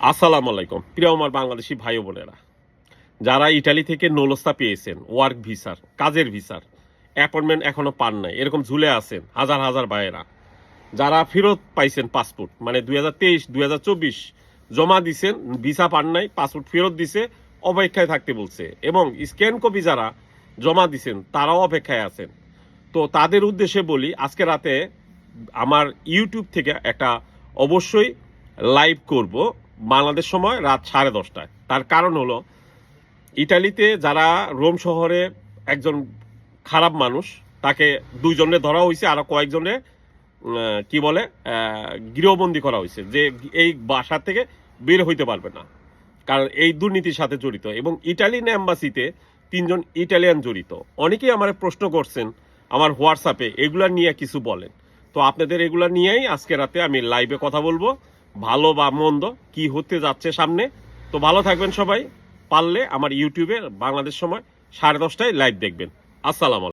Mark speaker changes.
Speaker 1: আসসালামু আলাইকুম প্রিয় আমার বাংলাদেশি ভাই ও বোনেরা, যারা ইটালি থেকে নৌলস্তা পেয়েছেন ওয়ার্ক ভিসার, কাজের ভিসার অ্যাপয়েন্টমেন্ট এখনো পান নাই, এরকম ঝুলে আছেন হাজার হাজার ভাইয়েরা, যারা ফেরত পাইছেন পাসপোর্ট, মানে 2023 2024 জমা দিছেন, ভিসা পান নাই, পাসপোর্ট ফেরত দিছে, অপেক্ষায় থাকতে বলছে, এবং স্ক্যান কপি যারা জমা দিছেন তারাও অপেক্ষায় আছেন। তো তাদের উদ্দেশ্যে বলি, আজকে রাতে আমার ইউটিউব থেকে একটা অবশ্যই লাইভ করব বাংলাদেশ সময় রাত 10:30টায়। তার কারণ হলো, ইটালিতে যারা রোম শহরে একজন খারাপ মানুষ, তাকে 2 জনে ধরা হয়েছে, আরো কয়েকজনে কি বলে গৃহবন্দী করা হয়েছে, যে এই বাসা থেকে বের হইতে পারবে না, কারণ এই দুর্নীতির সাথে জড়িত। এবং ইটালিয়ান এম্বাসিতে 3জন ইটালিয়ান জড়িত। অনেকেই আমার প্রশ্ন করছেন আমার হোয়াটসঅ্যাপে, এগুলা নিয়ে কিছু বলেন। তো আপনাদের এগুলা নিয়েই আজকে রাতে আমি লাইভে কথা বলবো, ভালো বা মন্দ কি হতে যাচ্ছে সামনে। তো ভালো থাকবেন সবাই, পারলে আমার ইউটিউবে বাংলাদেশ সময় 10:30টায় লাইভ দেখবেন। আসসালাম।